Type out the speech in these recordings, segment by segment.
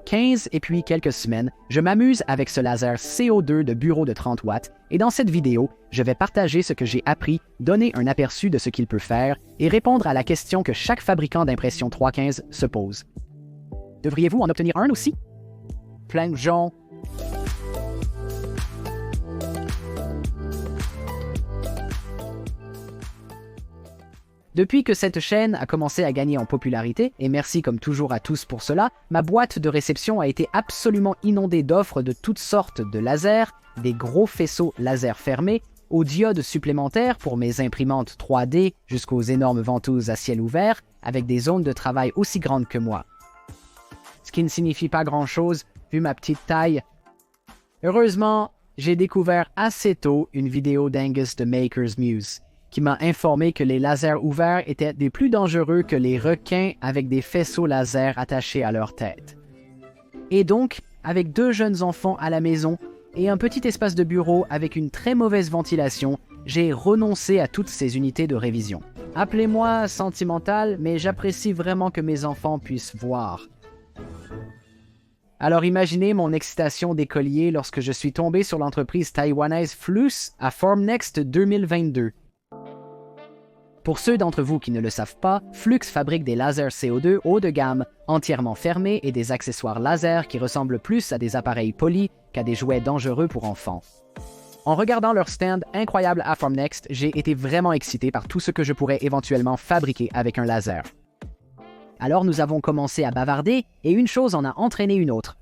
15 et puis quelques semaines, je m'amuse avec ce laser CO2 de bureau de 30 watts et dans cette vidéo, je vais partager ce que j'ai appris, donner un aperçu de ce qu'il peut faire et répondre à la question que chaque fabricant d'impression 315 se pose. Devriez-vous en obtenir un aussi? Plein de gens. Depuis que cette chaîne a commencé à gagner en popularité, et merci comme toujours à tous pour cela, ma boîte de réception a été absolument inondée d'offres de toutes sortes de lasers, des gros faisceaux laser fermés, aux diodes supplémentaires pour mes imprimantes 3D jusqu'aux énormes ventouses à ciel ouvert avec des zones de travail aussi grandes que moi. Ce qui ne signifie pas grand-chose vu ma petite taille. Heureusement, j'ai découvert assez tôt une vidéo d'Angus de Maker's Muse qui m'a informé que les lasers ouverts étaient des plus dangereux que les requins avec des faisceaux laser attachés à leur tête. Et donc, avec 2 jeunes enfants à la maison et un petit espace de bureau avec une très mauvaise ventilation, j'ai renoncé à toutes ces unités de révision. Appelez-moi sentimental, mais j'apprécie vraiment que mes enfants puissent voir. Alors imaginez mon excitation d'écolier lorsque je suis tombé sur l'entreprise taïwanaise Flux à Formnext 2022. Pour ceux d'entre vous qui ne le savent pas, Flux fabrique des lasers CO2 haut de gamme, entièrement fermés et des accessoires laser qui ressemblent plus à des appareils polis qu'à des jouets dangereux pour enfants. En regardant leur stand incroyable à Formnext, j'ai été vraiment excité par tout ce que je pourrais éventuellement fabriquer avec un laser. Alors nous avons commencé à bavarder et une chose en a entraîné une autre.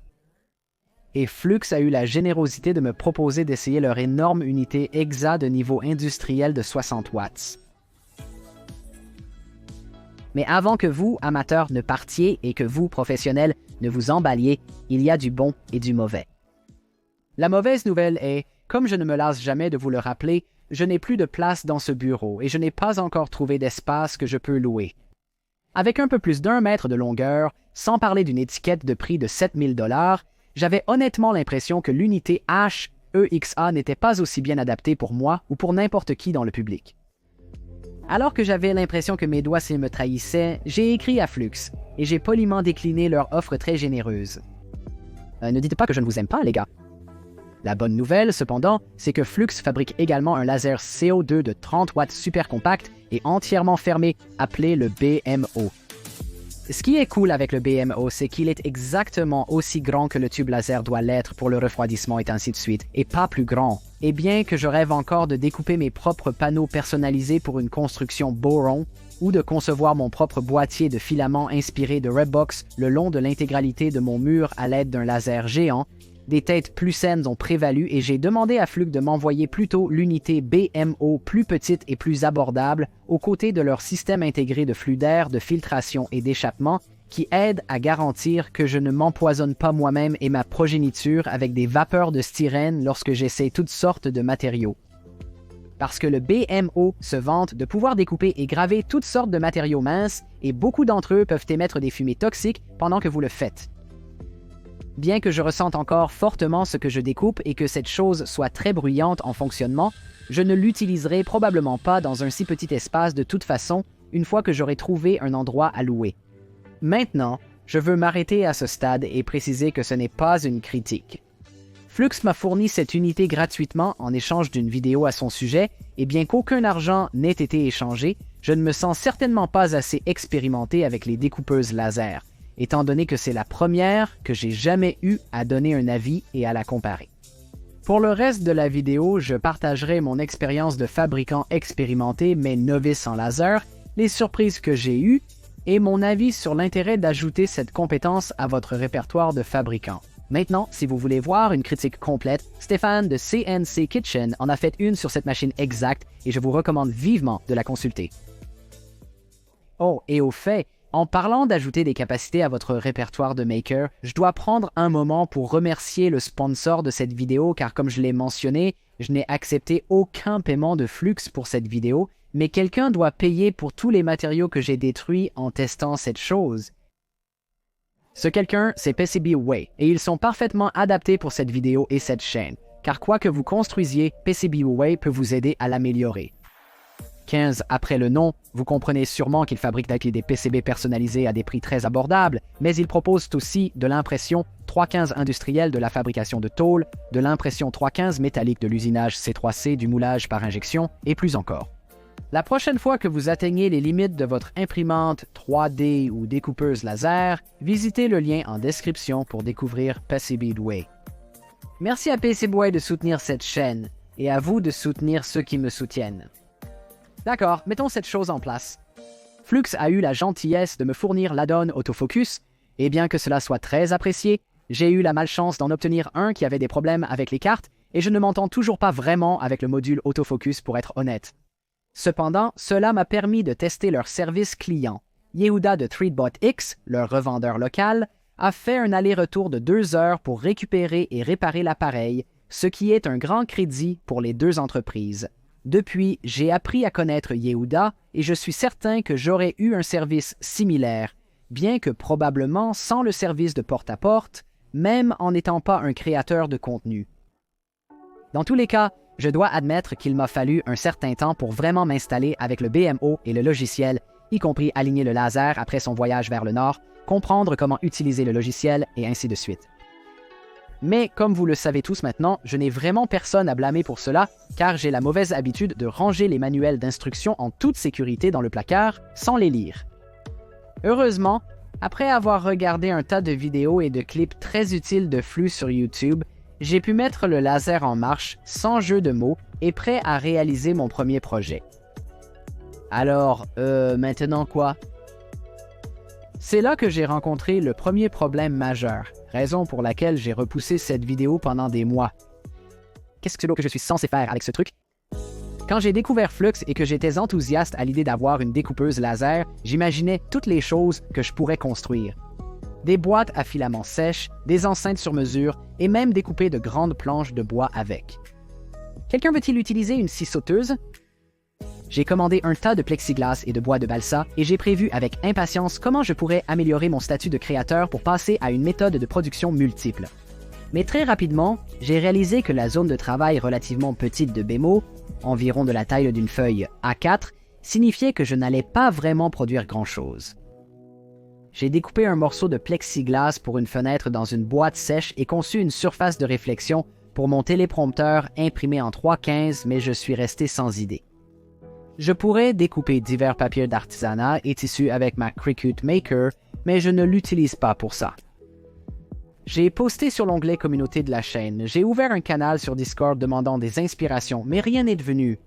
Et Flux a eu la générosité de me proposer d'essayer leur énorme unité EXA de niveau industriel de 60 watts. Mais avant que vous, amateurs, ne partiez et que vous, professionnels, ne vous emballiez, il y a du bon et du mauvais. La mauvaise nouvelle est, comme je ne me lasse jamais de vous le rappeler, je n'ai plus de place dans ce bureau et je n'ai pas encore trouvé d'espace que je peux louer. Avec un peu plus d'1 mètre de longueur, sans parler d'une étiquette de prix de 7 000 $, j'avais honnêtement l'impression que l'unité HEXA n'était pas aussi bien adaptée pour moi ou pour n'importe qui dans le public. Alors que j'avais l'impression que mes doigts me trahissaient, j'ai écrit à Flux et j'ai poliment décliné leur offre très généreuse. Ne dites pas que je ne vous aime pas, les gars. La bonne nouvelle, cependant, c'est que Flux fabrique également un laser CO2 de 30 watts super compact et entièrement fermé, appelé le BMO. Ce qui est cool avec le BMO, c'est qu'il est exactement aussi grand que le tube laser doit l'être pour le refroidissement et ainsi de suite, et pas plus grand. Et bien que je rêve encore de découper mes propres panneaux personnalisés pour une construction Boron, ou de concevoir mon propre boîtier de filaments inspiré de Redbox le long de l'intégralité de mon mur à l'aide d'un laser géant, des têtes plus saines ont prévalu et j'ai demandé à Flux de m'envoyer plutôt l'unité BMO plus petite et plus abordable aux côtés de leur système intégré de flux d'air, de filtration et d'échappement qui aide à garantir que je ne m'empoisonne pas moi-même et ma progéniture avec des vapeurs de styrène lorsque j'essaie toutes sortes de matériaux. Parce que le BMO se vante de pouvoir découper et graver toutes sortes de matériaux minces et beaucoup d'entre eux peuvent émettre des fumées toxiques pendant que vous le faites. Bien que je ressente encore fortement ce que je découpe et que cette chose soit très bruyante en fonctionnement, je ne l'utiliserai probablement pas dans un si petit espace de toute façon une fois que j'aurai trouvé un endroit à louer. Maintenant, je veux m'arrêter à ce stade et préciser que ce n'est pas une critique. Flux m'a fourni cette unité gratuitement en échange d'une vidéo à son sujet, et bien qu'aucun argent n'ait été échangé, je ne me sens certainement pas assez expérimenté avec les découpeuses laser, étant donné que c'est la première que j'ai jamais eu à donner un avis et à la comparer. Pour le reste de la vidéo, je partagerai mon expérience de fabricant expérimenté mais novice en laser, les surprises que j'ai eues et mon avis sur l'intérêt d'ajouter cette compétence à votre répertoire de fabricant. Maintenant, si vous voulez voir une critique complète, Stéphane de CNC Kitchen en a fait une sur cette machine exacte et je vous recommande vivement de la consulter. Oh, et au fait, en parlant d'ajouter des capacités à votre répertoire de maker, je dois prendre un moment pour remercier le sponsor de cette vidéo car comme je l'ai mentionné, je n'ai accepté aucun paiement de Flux pour cette vidéo, mais quelqu'un doit payer pour tous les matériaux que j'ai détruits en testant cette chose. Ce quelqu'un, c'est PCBWay, et ils sont parfaitement adaptés pour cette vidéo et cette chaîne, car quoi que vous construisiez, PCBWay peut vous aider à l'améliorer. 315 après le nom, vous comprenez sûrement qu'il fabrique des PCB personnalisés à des prix très abordables, mais il propose aussi de l'impression 315 industrielle de la fabrication de tôle, de l'impression 315 métallique de l'usinage C3C, du moulage par injection et plus encore. La prochaine fois que vous atteignez les limites de votre imprimante 3D ou découpeuse laser, visitez le lien en description pour découvrir PCBWay. Merci à PCBWay de soutenir cette chaîne et à vous de soutenir ceux qui me soutiennent. D'accord, mettons cette chose en place. Flux a eu la gentillesse de me fournir l'add-on autofocus, et bien que cela soit très apprécié, j'ai eu la malchance d'en obtenir un qui avait des problèmes avec les cartes, et je ne m'entends toujours pas vraiment avec le module autofocus pour être honnête. Cependant, cela m'a permis de tester leur service client. Yehuda de Threadbot X, leur revendeur local, a fait un aller-retour de 2 heures pour récupérer et réparer l'appareil, ce qui est un grand crédit pour les deux entreprises. Depuis, j'ai appris à connaître Yehuda et je suis certain que j'aurais eu un service similaire, bien que probablement sans le service de porte-à-porte, même en n'étant pas un créateur de contenu. Dans tous les cas, je dois admettre qu'il m'a fallu un certain temps pour vraiment m'installer avec le BMO et le logiciel, y compris aligner le laser après son voyage vers le nord, comprendre comment utiliser le logiciel et ainsi de suite. Mais comme vous le savez tous maintenant, je n'ai vraiment personne à blâmer pour cela, car j'ai la mauvaise habitude de ranger les manuels d'instruction en toute sécurité dans le placard sans les lire. Heureusement, après avoir regardé un tas de vidéos et de clips très utiles de flux sur YouTube, j'ai pu mettre le laser en marche sans jeu de mots et prêt à réaliser mon premier projet. Alors, maintenant quoi? C'est là que j'ai rencontré le premier problème majeur, raison pour laquelle j'ai repoussé cette vidéo pendant des mois. Qu'est-ce que je suis censé faire avec ce truc? Quand j'ai découvert Flux et que j'étais enthousiaste à l'idée d'avoir une découpeuse laser, j'imaginais toutes les choses que je pourrais construire. Des boîtes à filaments sèches, des enceintes sur mesure et même découper de grandes planches de bois avec. Quelqu'un veut-il utiliser une scie sauteuse? J'ai commandé un tas de plexiglas et de bois de balsa et j'ai prévu avec impatience comment je pourrais améliorer mon statut de créateur pour passer à une méthode de production multiple. Mais très rapidement, j'ai réalisé que la zone de travail relativement petite de Bemo, environ de la taille d'une feuille A4, signifiait que je n'allais pas vraiment produire grand-chose. J'ai découpé un morceau de plexiglas pour une fenêtre dans une boîte sèche et conçu une surface de réflexion pour mon téléprompteur imprimé en 315, mais je suis resté sans idée. Je pourrais découper divers papiers d'artisanat et tissus avec ma Cricut Maker, mais je ne l'utilise pas pour ça. J'ai posté sur l'onglet communauté de la chaîne, j'ai ouvert un canal sur Discord demandant des inspirations, mais rien n'est devenu.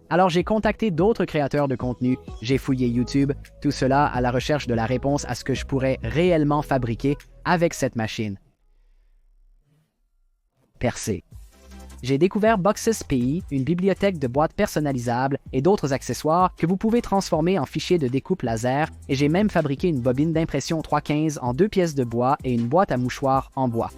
Alors j'ai contacté d'autres créateurs de contenu, j'ai fouillé YouTube, tout cela à la recherche de la réponse à ce que je pourrais réellement fabriquer avec cette machine. Percé. J'ai découvert Boxes.pi, une bibliothèque de boîtes personnalisables et d'autres accessoires que vous pouvez transformer en fichiers de découpe laser, et j'ai même fabriqué une bobine d'impression 315 en 2 pièces de bois et une boîte à mouchoirs en bois.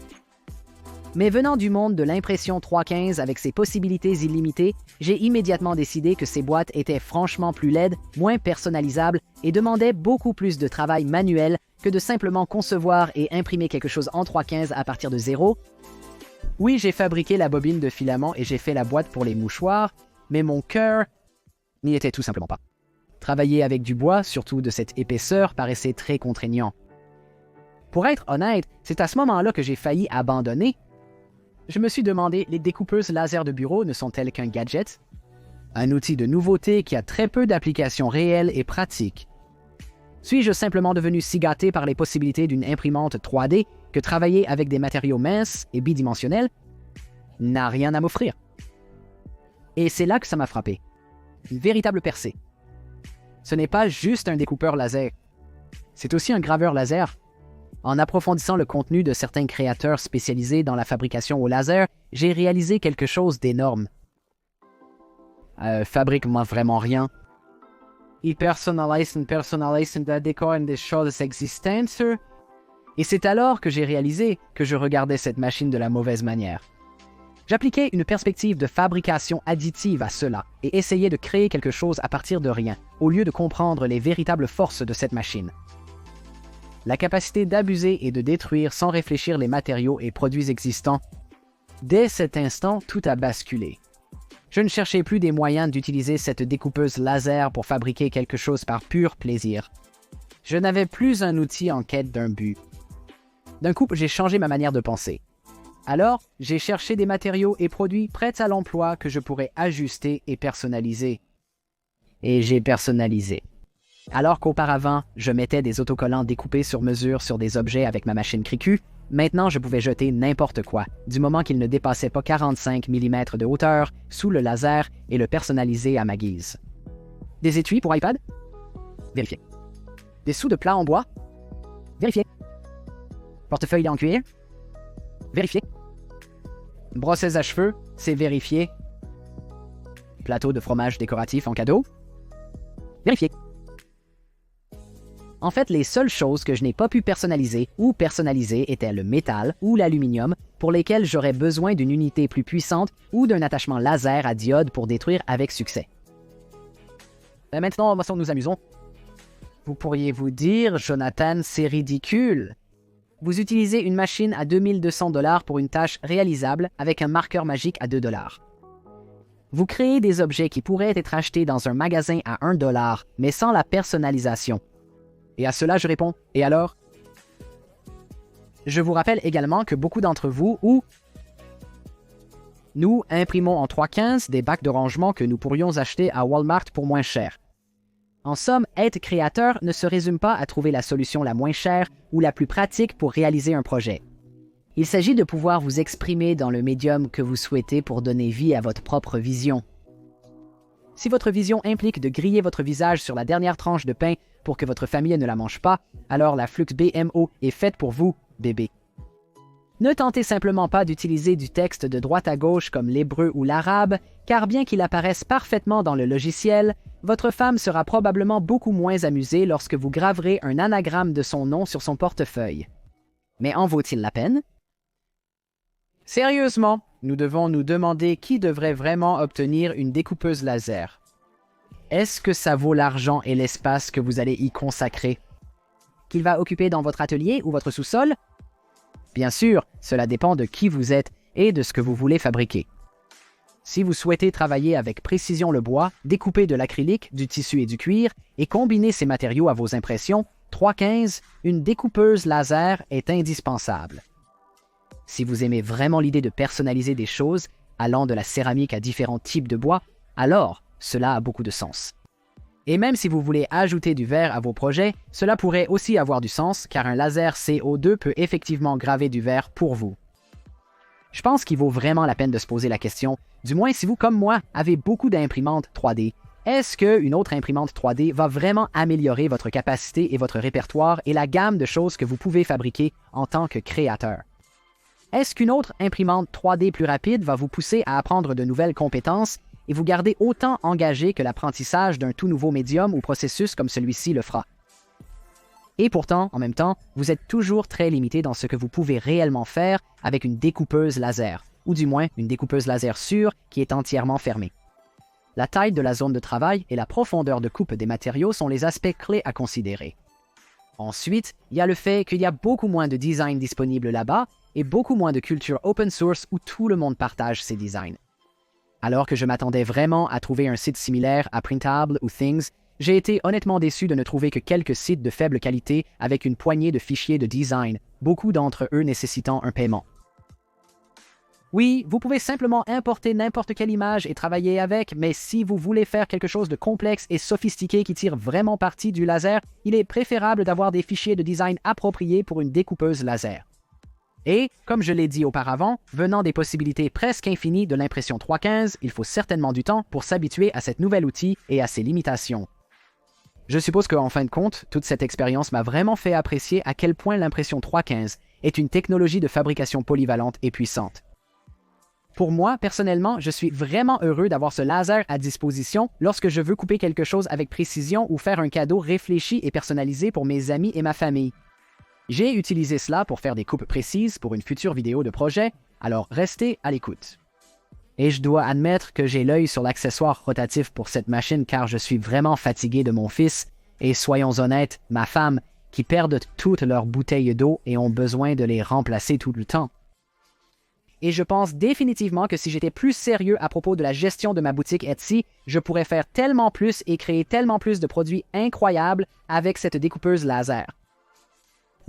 Mais venant du monde de l'impression 315 avec ses possibilités illimitées, j'ai immédiatement décidé que ces boîtes étaient franchement plus laides, moins personnalisables et demandaient beaucoup plus de travail manuel que de simplement concevoir et imprimer quelque chose en 315 à partir de zéro. Oui, j'ai fabriqué la bobine de filament et j'ai fait la boîte pour les mouchoirs, mais mon cœur n'y était tout simplement pas. Travailler avec du bois, surtout de cette épaisseur, paraissait très contraignant. Pour être honnête, c'est à ce moment-là que j'ai failli abandonner. Je me suis demandé, les découpeuses laser de bureau ne sont-elles qu'un gadget? Un outil de nouveauté qui a très peu d'applications réelles et pratiques. Suis-je simplement devenu si gâté par les possibilités d'une imprimante 3D que travailler avec des matériaux minces et bidimensionnels n'a rien à m'offrir? Et c'est là que ça m'a frappé. Une véritable percée. Ce n'est pas juste un découpeur laser. C'est aussi un graveur laser. En approfondissant le contenu de certains créateurs spécialisés dans la fabrication au laser, j'ai réalisé quelque chose d'énorme. Fabrique-moi vraiment rien. Ils personnalisent le décor des choses existantes. Et c'est alors que j'ai réalisé que je regardais cette machine de la mauvaise manière. J'appliquais une perspective de fabrication additive à cela et essayais de créer quelque chose à partir de rien, au lieu de comprendre les véritables forces de cette machine. La capacité d'abuser et de détruire sans réfléchir les matériaux et produits existants. Dès cet instant, tout a basculé. Je ne cherchais plus des moyens d'utiliser cette découpeuse laser pour fabriquer quelque chose par pur plaisir. Je n'avais plus un outil en quête d'un but. D'un coup, j'ai changé ma manière de penser. Alors, j'ai cherché des matériaux et produits prêts à l'emploi que je pourrais ajuster et personnaliser. Et j'ai personnalisé. Alors qu'auparavant, je mettais des autocollants découpés sur mesure sur des objets avec ma machine Cricut, maintenant je pouvais jeter n'importe quoi, du moment qu'il ne dépassait pas 45 mm de hauteur, sous le laser et le personnaliser à ma guise. Des étuis pour iPad? Vérifié. Des sous de plat en bois? Vérifié. Portefeuille en cuir? Vérifié. Brosses à cheveux? C'est vérifié. Plateau de fromage décoratif en cadeau? Vérifié. En fait, les seules choses que je n'ai pas pu personnaliser étaient le métal ou l'aluminium pour lesquels j'aurais besoin d'une unité plus puissante ou d'un attachement laser à diode pour détruire avec succès. Maintenant, nous amusons. Vous pourriez vous dire, Jonathan, c'est ridicule. Vous utilisez une machine à 2200 $ pour une tâche réalisable avec un marqueur magique à 2 $. Vous créez des objets qui pourraient être achetés dans un magasin à 1 $, mais sans la personnalisation. Et à cela, je réponds, et alors? Je vous rappelle également que beaucoup d'entre vous, nous imprimons en 315 des bacs de rangement que nous pourrions acheter à Walmart pour moins cher. En somme, être créateur ne se résume pas à trouver la solution la moins chère ou la plus pratique pour réaliser un projet. Il s'agit de pouvoir vous exprimer dans le médium que vous souhaitez pour donner vie à votre propre vision. Si votre vision implique de griller votre visage sur la dernière tranche de pain pour que votre famille ne la mange pas, alors la Flux BMO est faite pour vous, bébé. Ne tentez simplement pas d'utiliser du texte de droite à gauche comme l'hébreu ou l'arabe, car bien qu'il apparaisse parfaitement dans le logiciel, votre femme sera probablement beaucoup moins amusée lorsque vous graverez un anagramme de son nom sur son portefeuille. Mais en vaut-il la peine? Sérieusement, nous devons nous demander qui devrait vraiment obtenir une découpeuse laser. Est-ce que ça vaut l'argent et l'espace que vous allez y consacrer? Qu'il va occuper dans votre atelier ou votre sous-sol? Bien sûr, cela dépend de qui vous êtes et de ce que vous voulez fabriquer. Si vous souhaitez travailler avec précision le bois, découper de l'acrylique, du tissu et du cuir, et combiner ces matériaux à vos impressions, 315, une découpeuse laser est indispensable. Si vous aimez vraiment l'idée de personnaliser des choses, allant de la céramique à différents types de bois, alors cela a beaucoup de sens. Et même si vous voulez ajouter du verre à vos projets, cela pourrait aussi avoir du sens car un laser CO2 peut effectivement graver du verre pour vous. Je pense qu'il vaut vraiment la peine de se poser la question, du moins si vous, comme moi, avez beaucoup d'imprimantes 3D. Est-ce qu'une autre imprimante 3D va vraiment améliorer votre capacité et votre répertoire et la gamme de choses que vous pouvez fabriquer en tant que créateur? Est-ce qu'une autre imprimante 3D plus rapide va vous pousser à apprendre de nouvelles compétences et vous garder autant engagé que l'apprentissage d'un tout nouveau médium ou processus comme celui-ci le fera? Et pourtant, en même temps, vous êtes toujours très limité dans ce que vous pouvez réellement faire avec une découpeuse laser, ou du moins une découpeuse laser sûre qui est entièrement fermée. La taille de la zone de travail et la profondeur de coupe des matériaux sont les aspects clés à considérer. Ensuite, il y a le fait qu'il y a beaucoup moins de designs disponibles là-bas et beaucoup moins de culture open source où tout le monde partage ses designs. Alors que je m'attendais vraiment à trouver un site similaire à Printable ou Things, j'ai été honnêtement déçu de ne trouver que quelques sites de faible qualité avec une poignée de fichiers de design, beaucoup d'entre eux nécessitant un paiement. Oui, vous pouvez simplement importer n'importe quelle image et travailler avec, mais si vous voulez faire quelque chose de complexe et sophistiqué qui tire vraiment parti du laser, il est préférable d'avoir des fichiers de design appropriés pour une découpeuse laser. Et, comme je l'ai dit auparavant, venant des possibilités presque infinies de l'impression 315, il faut certainement du temps pour s'habituer à cet nouvel outil et à ses limitations. Je suppose qu'en fin de compte, toute cette expérience m'a vraiment fait apprécier à quel point l'impression 315 est une technologie de fabrication polyvalente et puissante. Pour moi, personnellement, je suis vraiment heureux d'avoir ce laser à disposition lorsque je veux couper quelque chose avec précision ou faire un cadeau réfléchi et personnalisé pour mes amis et ma famille. J'ai utilisé cela pour faire des coupes précises pour une future vidéo de projet, alors restez à l'écoute. Et je dois admettre que j'ai l'œil sur l'accessoire rotatif pour cette machine car je suis vraiment fatigué de mon fils et, soyons honnêtes, ma femme, qui perdent toutes leurs bouteilles d'eau et ont besoin de les remplacer tout le temps. Et je pense définitivement que si j'étais plus sérieux à propos de la gestion de ma boutique Etsy, je pourrais faire tellement plus et créer tellement plus de produits incroyables avec cette découpeuse laser.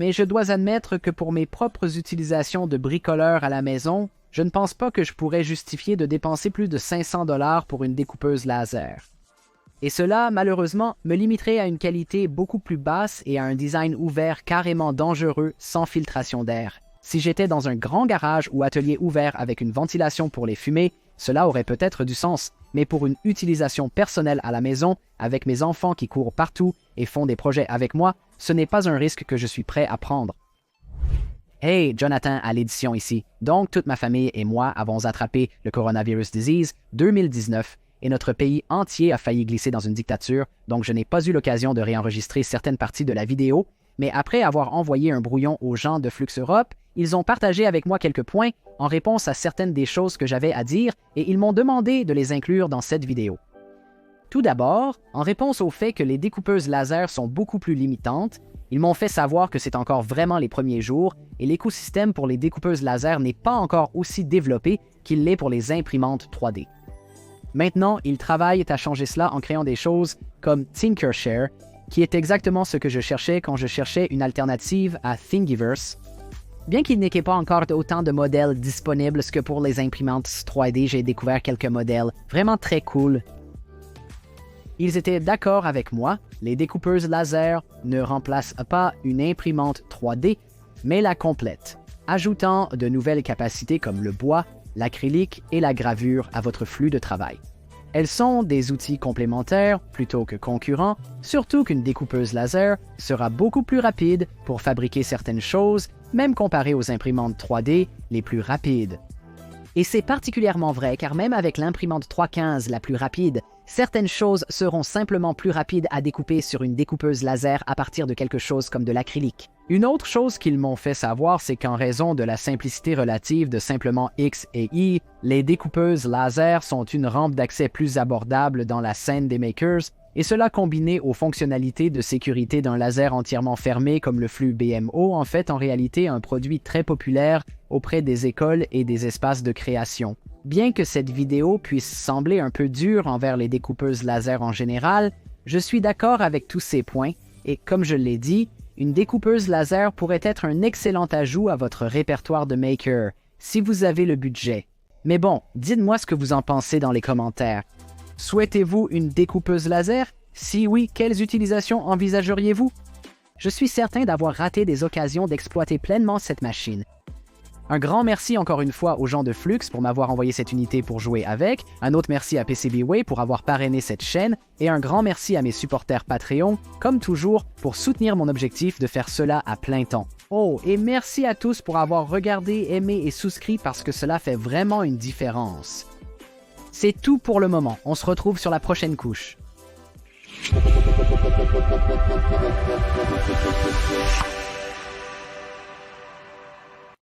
Mais je dois admettre que pour mes propres utilisations de bricoleur à la maison, je ne pense pas que je pourrais justifier de dépenser plus de 500 $ pour une découpeuse laser. Et cela, malheureusement, me limiterait à une qualité beaucoup plus basse et à un design ouvert carrément dangereux sans filtration d'air. Si j'étais dans un grand garage ou atelier ouvert avec une ventilation pour les fumées, cela aurait peut-être du sens, mais pour une utilisation personnelle à la maison, avec mes enfants qui courent partout et font des projets avec moi, ce n'est pas un risque que je suis prêt à prendre. Hey, Jonathan à l'édition ici. Donc, toute ma famille et moi avons attrapé le coronavirus disease 2019 et notre pays entier a failli glisser dans une dictature, donc je n'ai pas eu l'occasion de réenregistrer certaines parties de la vidéo, mais après avoir envoyé un brouillon aux gens de Flux Europe, ils ont partagé avec moi quelques points en réponse à certaines des choses que j'avais à dire et ils m'ont demandé de les inclure dans cette vidéo. Tout d'abord, en réponse au fait que les découpeuses laser sont beaucoup plus limitantes, ils m'ont fait savoir que c'est encore vraiment les premiers jours et l'écosystème pour les découpeuses laser n'est pas encore aussi développé qu'il l'est pour les imprimantes 3D. Maintenant, ils travaillent à changer cela en créant des choses comme Thinkershare, qui est exactement ce que je cherchais quand je cherchais une alternative à Thingiverse. Bien qu'il n'y ait pas encore autant de modèles disponibles que pour les imprimantes 3D, j'ai découvert quelques modèles vraiment très cool. Ils étaient d'accord avec moi, les découpeuses laser ne remplacent pas une imprimante 3D, mais la complètent, ajoutant de nouvelles capacités comme le bois, l'acrylique et la gravure à votre flux de travail. Elles sont des outils complémentaires plutôt que concurrents, surtout qu'une découpeuse laser sera beaucoup plus rapide pour fabriquer certaines choses, même comparée aux imprimantes 3D les plus rapides. Et c'est particulièrement vrai car même avec l'imprimante 315 la plus rapide, certaines choses seront simplement plus rapides à découper sur une découpeuse laser à partir de quelque chose comme de l'acrylique. Une autre chose qu'ils m'ont fait savoir, c'est qu'en raison de la simplicité relative de simplement X et Y, les découpeuses laser sont une rampe d'accès plus abordable dans la scène des makers, et cela combiné aux fonctionnalités de sécurité d'un laser entièrement fermé comme le flux BMO en fait en réalité un produit très populaire auprès des écoles et des espaces de création. Bien que cette vidéo puisse sembler un peu dure envers les découpeuses laser en général, je suis d'accord avec tous ces points, et comme je l'ai dit, une découpeuse laser pourrait être un excellent ajout à votre répertoire de maker, si vous avez le budget. Mais bon, dites-moi ce que vous en pensez dans les commentaires. Souhaitez-vous une découpeuse laser? Si oui, quelles utilisations envisageriez-vous? Je suis certain d'avoir raté des occasions d'exploiter pleinement cette machine. Un grand merci encore une fois aux gens de Flux pour m'avoir envoyé cette unité pour jouer avec, un autre merci à PCBWay pour avoir parrainé cette chaîne, et un grand merci à mes supporters Patreon, comme toujours, pour soutenir mon objectif de faire cela à plein temps. Oh, et merci à tous pour avoir regardé, aimé et souscrit parce que cela fait vraiment une différence. C'est tout pour le moment, on se retrouve sur la prochaine couche.